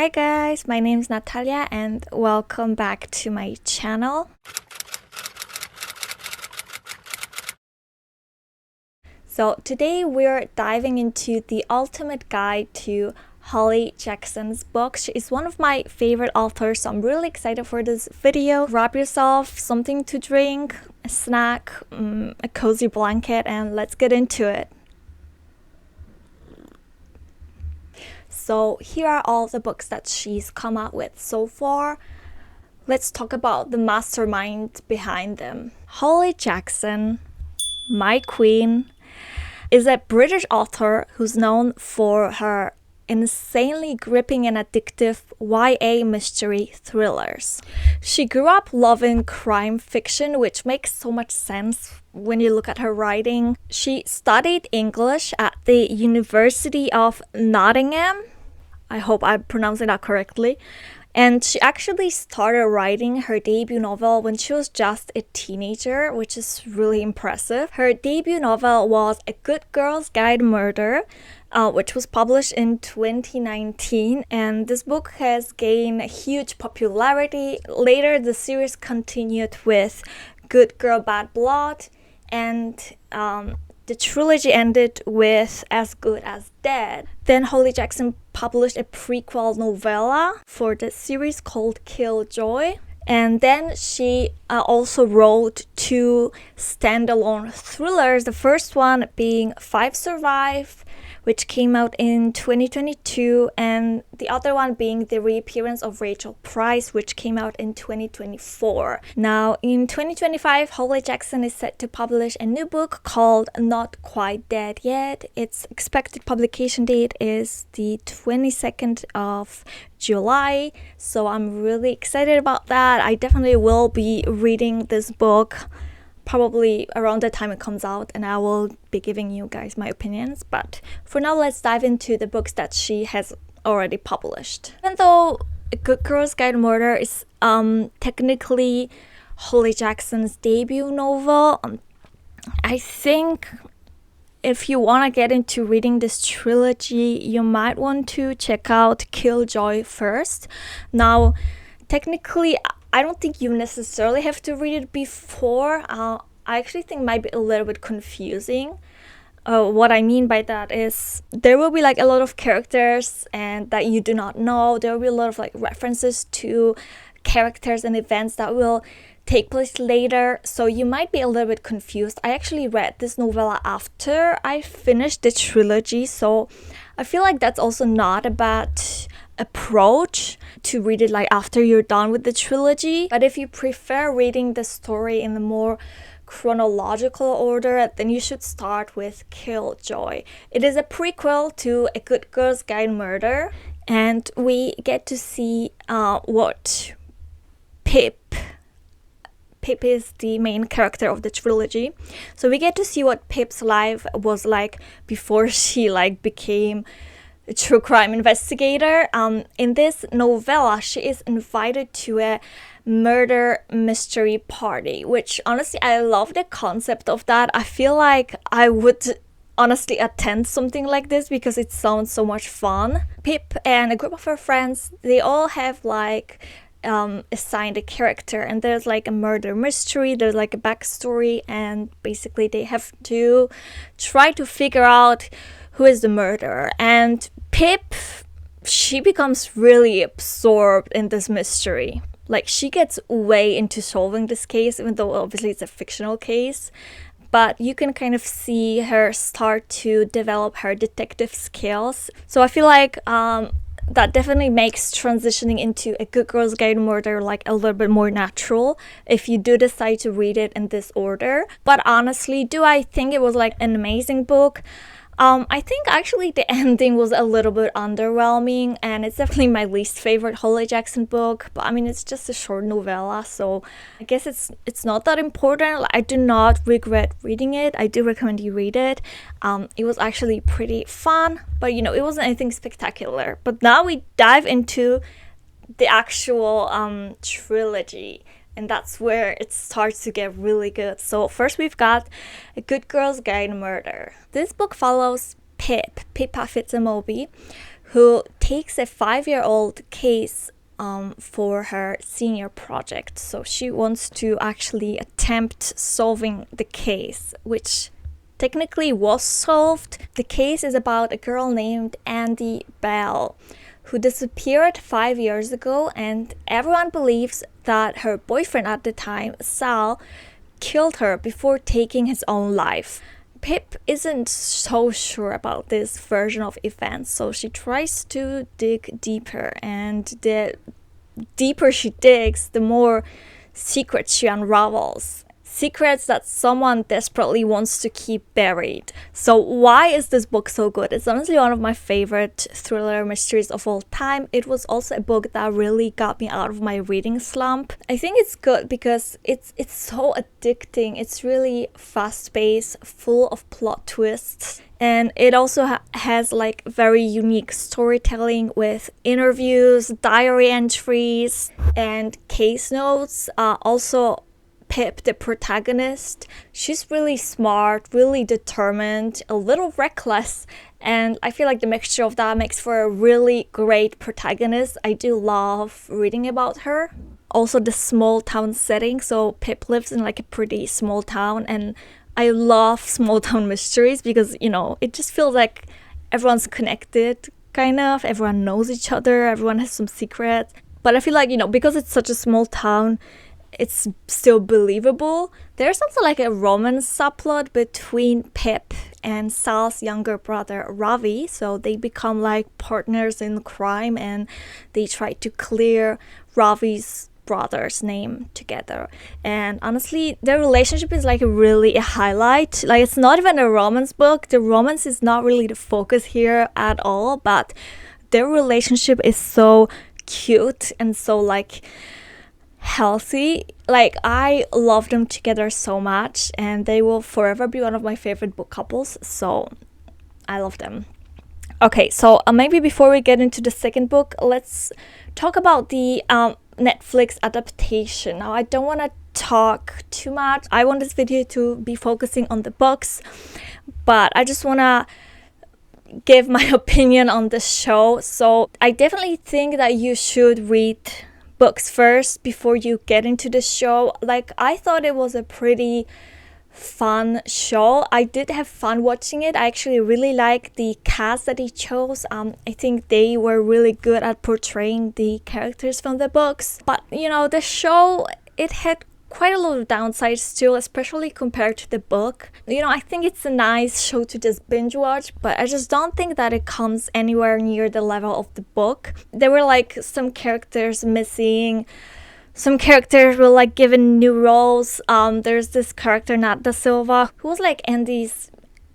Hi guys, my name is Natalia and welcome back to my channel. So today we're diving into the ultimate guide to Holly Jackson's book. She is one of my favorite authors, so I'm really excited for this video. Grab yourself something to drink, a snack, a cozy blanket, and let's get into it. So here are all the books that she's come out with so far. Let's talk about the mastermind behind them. Holly Jackson, my queen, is a British author who's known for her insanely gripping and addictive YA mystery thrillers. She grew up loving crime fiction, which makes so much sense when you look at her writing. She studied English at the University of Nottingham. I hope I'm pronouncing that correctly. And she actually started writing her debut novel when she was just a teenager, which is really impressive. Her debut novel was A Good Girl's Guide to Murder, which was published in 2019. And this book has gained huge popularity. Later, the series continued with Good Girl, Bad Blood, and the trilogy ended with As Good as Dead. Then Holly Jackson published a prequel novella for the series called Killjoy. And then she also wrote two standalone thrillers. The first one being Five Survive, which came out in 2022, and the other one being The Reappearance of Rachel Price, which came out in 2024. Now, in 2025, Holly Jackson is set to publish a new book called Not Quite Dead Yet. Its expected publication date is the 22nd of July, so I'm really excited about that. I definitely will be reading this book probably around the time it comes out, and I will be giving you guys my opinions. But for now, let's dive into the books that she has already published. Even though A Good Girl's Guide to Murder is technically Holly Jackson's debut novel, I think if you want to get into reading this trilogy, you might want to check out Killjoy first. Now, technically, I don't think you necessarily have to read it before. I actually think it might be a little bit confusing. What I mean by that is there will be like a lot of characters and that you do not know. There will be a lot of like references to characters and events that will take place later, so you might be a little bit confused. I actually read this novella after I finished the trilogy, so I feel like that's also not a bad approach to read it like after you're done with the trilogy. But if you prefer reading the story in a more chronological order, then you should start with Killjoy. It is a prequel to A Good Girl's Guide to Murder, and we get to see what Pip is the main character of the trilogy. So we get to see what Pip's life was like before she became a true crime investigator. In this novella, she is invited to a murder mystery party, which honestly, I love the concept of that. I feel like I would honestly attend something like this because it sounds so much fun. Pip and a group of her friends, they all have assigned a character, and there's like a murder mystery, there's like a backstory, and basically they have to try to figure out who is the murderer. And Pip, she becomes really absorbed in this mystery. Like, she gets way into solving this case, even though obviously it's a fictional case. But you can kind of see her start to develop her detective skills. So I feel like that definitely makes transitioning into A Good Girl's Guide to Murder like a little bit more natural if you do decide to read it in this order. But honestly, do I think it was like an amazing book? I think actually the ending was a little bit underwhelming, and it's definitely my least favorite Holly Jackson book. But I mean, it's just a short novella, so I guess it's not that important. Like, I do not regret reading it. I do recommend you read it. It was actually pretty fun, but it wasn't anything spectacular. But now we dive into the actual trilogy. And that's where it starts to get really good. So first we've got A Good Girl's Guide to Murder. This book follows Pippa Fitzgerald, who takes a 5-year-old case for her senior project. So she wants to actually attempt solving the case, which technically was solved. The case is about a girl named Andy Bell who disappeared 5 years ago, and everyone believes that her boyfriend at the time, Sal, killed her before taking his own life. Pip isn't so sure about this version of events, so she tries to dig deeper, and the deeper she digs, the more secrets she unravels. Secrets that someone desperately wants to keep buried. So why is this book so good? It's honestly one of my favorite thriller mysteries of all time. It was also a book that really got me out of my reading slump. I think it's good because it's so addicting. It's really fast-paced, full of plot twists. And it also has like very unique storytelling with interviews, diary entries, and case notes. Also, Pip, the protagonist, she's really smart, really determined, a little reckless, and I feel like the mixture of that makes for a really great protagonist. I do love reading about her. Also the small town setting, so Pip lives in like a pretty small town, and I love small town mysteries because, you know, it just feels like everyone's connected, kind of. Everyone knows each other, everyone has some secrets. But I feel like, you know, because it's such a small town, it's still believable. There's also like a romance subplot between Pip and Sal's younger brother Ravi, so they become like partners in crime, and they try to clear Ravi's brother's name together. And honestly, their relationship is like really a highlight. Like, it's not even a romance book. The romance is not really the focus here at all, but their relationship is so cute and so like healthy. Like, I love them together so much, and they will forever be one of my favorite book couples, so I love them. Okay, so maybe before we get into the second book, let's talk about the Netflix adaptation. Now, I don't want to talk too much. I want this video to be focusing on the books, but I just want to give my opinion on the show. So I definitely think that you should read books first before you get into the show. Like, I thought it was a pretty fun show. I did have fun watching it. I actually really like the cast that he chose. I think they were really good at portraying the characters from the books. But, you know, the show, it had quite a lot of downsides too, especially compared to the book. You know, I think it's a nice show to just binge watch, but I just don't think that it comes anywhere near the level of the book. There were like some characters missing. Some characters were like given new roles. There's this character, Nat Da Silva, who was like Andy's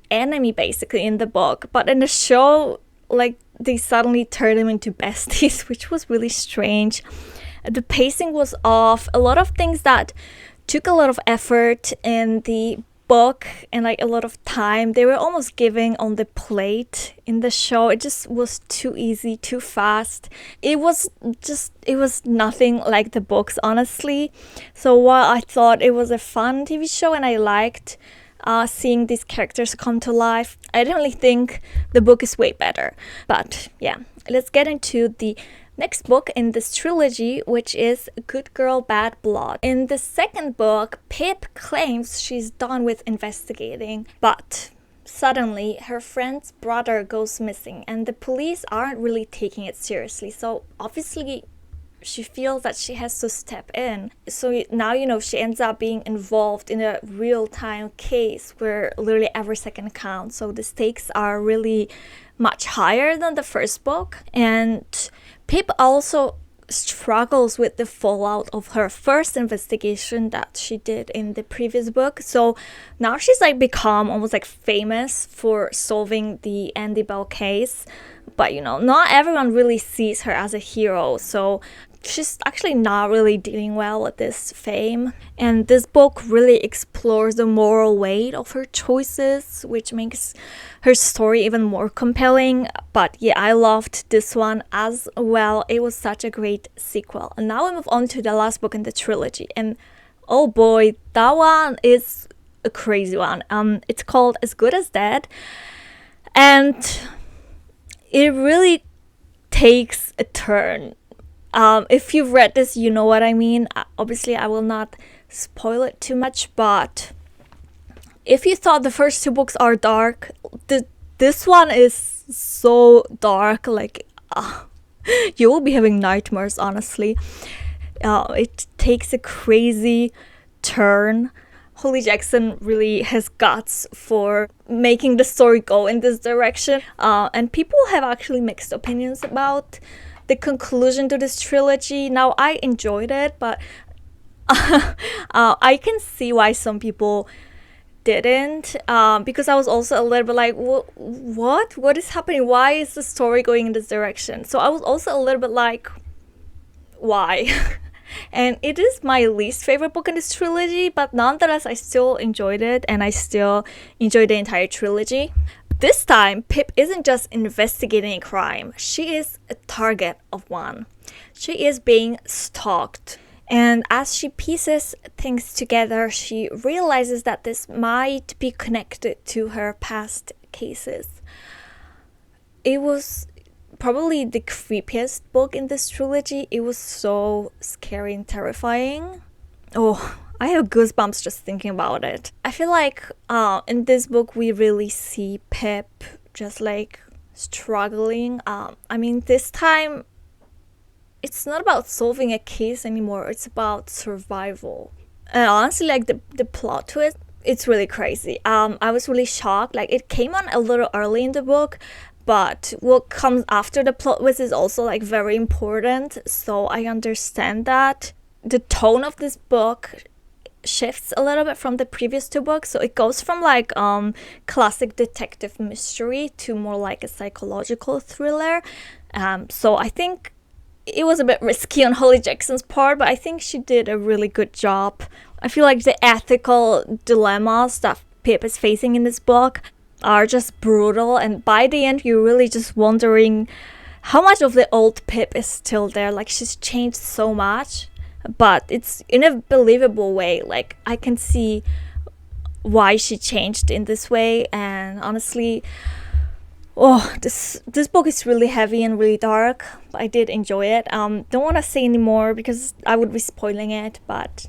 enemy basically in the book, but in the show, like, they suddenly turned him into besties, which was really strange. The pacing was off. A lot of things that took a lot of effort in the book and like a lot of time, they were almost giving on the plate in the show. It just was too easy, too fast. It was nothing like the books, honestly. So while I thought it was a fun TV show and I liked seeing these characters come to life, I definitely think the book is way better. But yeah, let's get into the next book in this trilogy, which is Good Girl, Bad Blood. In the second book, Pip claims she's done with investigating, but suddenly her friend's brother goes missing and the police aren't really taking it seriously. So obviously she feels that she has to step in. So now, you know, she ends up being involved in a real-time case where literally every second counts. So the stakes are really much higher than the first book. And Pip also struggles with the fallout of her first investigation that she did in the previous book. So now she's like become almost like famous for solving the Andy Bell case. But, you know, not everyone really sees her as a hero. So she's actually not really dealing well with this fame. And this book really explores the moral weight of her choices, which makes her story even more compelling. But yeah, I loved this one as well. It was such a great sequel. And now we move on to the last book in the trilogy. And oh boy, that one is a crazy one. It's called As Good as Dead. And it really takes a turn. If you've read this, you know what I mean. Obviously, I will not spoil it too much, but if you thought the first two books are dark, this one is so dark. Like, you will be having nightmares, honestly. It takes a crazy turn. Holly Jackson really has guts for making the story go in this direction. And people have actually mixed opinions about the conclusion to this trilogy. Now, I enjoyed it, but I can see why some people didn't, because I was also a little bit like, what is happening? Why is the story going in this direction? So I was also a little bit like, why? And it is my least favorite book in this trilogy, but nonetheless, I still enjoyed it, and I still enjoyed the entire trilogy. This time, Pip isn't just investigating a crime, she is a target of one. She is being stalked. And as she pieces things together, she realizes that this might be connected to her past cases. It was probably the creepiest book in this trilogy. It was so scary and terrifying. Oh, I have goosebumps just thinking about it. I feel like in this book we really see Pip just like struggling. I mean, this time it's not about solving a case anymore. It's about survival. And honestly, like the plot twist, it's really crazy. I was really shocked. Like, it came on a little early in the book, but what comes after the plot twist is also like very important. So I understand that. The tone of this book shifts a little bit from the previous two books. So it goes from like classic detective mystery to more like a psychological thriller. So I think it was a bit risky on Holly Jackson's part, but I think she did a really good job. I feel like the ethical dilemmas that Pip is facing in this book are just brutal, and by the end you're really just wondering how much of the old Pip is still there. Like, she's changed so much, but it's in a believable way. Like, I can see why she changed in this way, and honestly, this book is really heavy and really dark, but I did enjoy it. Don't want to say any more because I would be spoiling it, but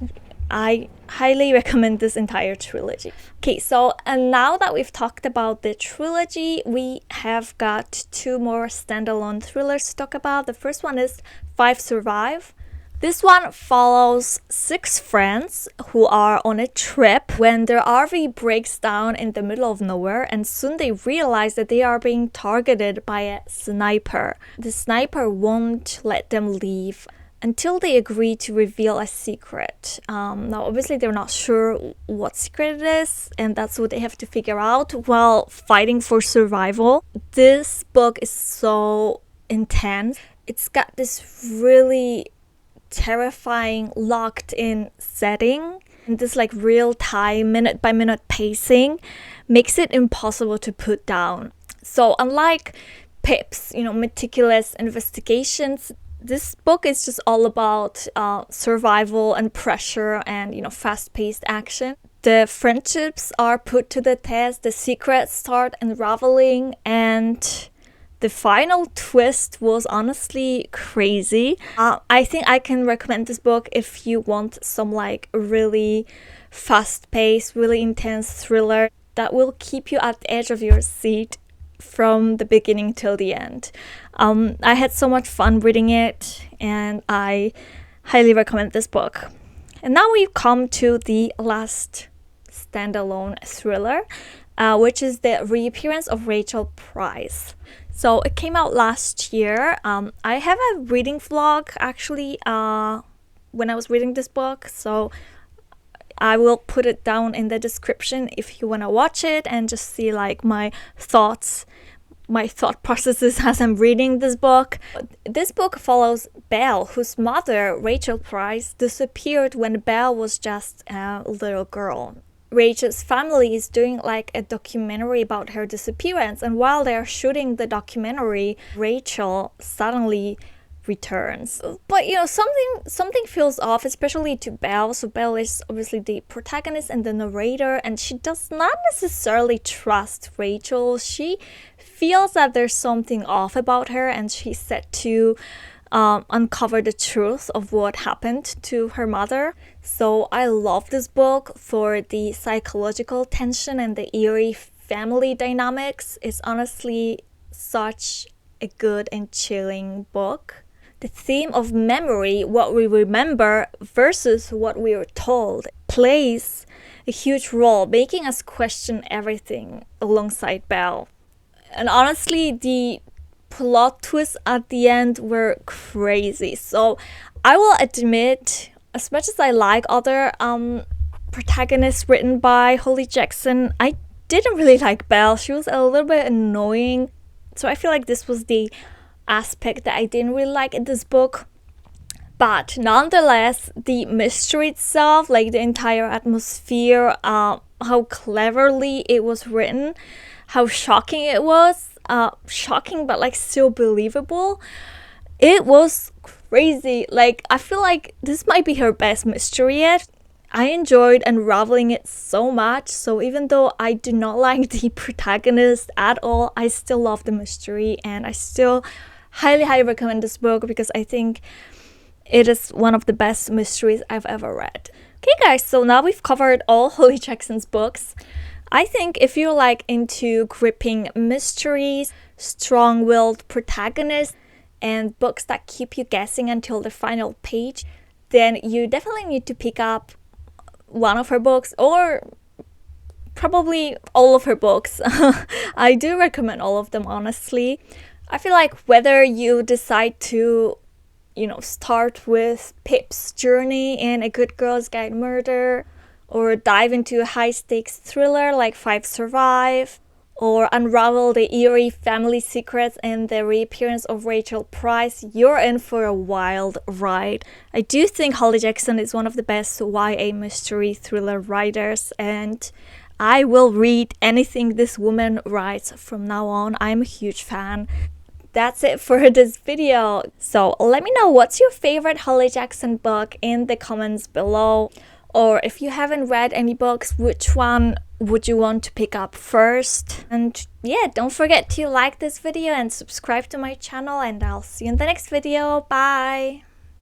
I highly recommend this entire trilogy. Okay, so and now that we've talked about the trilogy, we have got two more standalone thrillers to talk about. The first one is 5 Survive. This one follows 6 friends who are on a trip when their RV breaks down in the middle of nowhere, and soon they realize that they are being targeted by a sniper. The sniper won't let them leave until they agree to reveal a secret. Now, obviously, they're not sure what secret it is, and that's what they have to figure out while fighting for survival. This book is so intense. It's got this really terrifying locked in setting, and this like real time minute by minute pacing makes it impossible to put down. So unlike Pip's meticulous investigations, this book is just all about survival and pressure and fast-paced action. The friendships are put to the test, the secrets start unraveling, and the final twist was honestly crazy. I think I can recommend this book if you want some like really fast-paced, really intense thriller that will keep you at the edge of your seat from the beginning till the end. I had so much fun reading it, and I highly recommend this book. And now we've come to the last standalone thriller, which is the Reappearance of Rachel Price. So it came out last year. I have a reading vlog actually when I was reading this book, so I will put it down in the description if you want to watch it and just see like my thought processes as I'm reading this book. This book follows Belle, whose mother, Rachel Price, disappeared when Belle was just a little girl. Rachel's family is doing like a documentary about her disappearance, and while they're shooting the documentary, Rachel suddenly returns. But you know, something feels off, especially to Belle. So Belle is obviously the protagonist and the narrator, and she does not necessarily trust Rachel. She feels that there's something off about her, and she's set to uncover the truth of what happened to her mother. So I love this book for the psychological tension and the eerie family dynamics. It's honestly such a good and chilling book. The theme of memory, what we remember versus what we were told, plays a huge role, making us question everything alongside Belle. And honestly, the plot twists at the end were crazy. So I will admit, as much as I like other protagonists written by Holly Jackson, I didn't really like Belle. She was a little bit annoying. So I feel like this was the aspect that I didn't really like in this book. But nonetheless, the mystery itself, like the entire atmosphere, how cleverly it was written, how shocking it was, shocking but like still believable. It was crazy. Like, I feel like this might be her best mystery yet. I enjoyed unraveling it so much. So even though I do not like the protagonist at all, I still love the mystery, and I still highly recommend this book because I think it is one of the best mysteries I've ever read. Okay guys, so now we've covered all Holly Jackson's books. I think if you're like into gripping mysteries, strong-willed protagonists, and books that keep you guessing until the final page, then you definitely need to pick up one of her books, or probably all of her books. I do recommend all of them, honestly. I feel like whether you decide to, you know, start with Pip's journey in A Good Girl's Guide Murder, or dive into a high-stakes thriller like Five Survive, or unravel the eerie family secrets and the reappearance of Rachel Price, you're in for a wild ride. I do think Holly Jackson is one of the best YA mystery thriller writers, and I will read anything this woman writes from now on. I'm a huge fan. That's it for this video. So let me know what's your favorite Holly Jackson book in the comments below. Or if you haven't read any books, which one would you want to pick up first? And yeah, don't forget to like this video and subscribe to my channel, and I'll see you in the next video. Bye!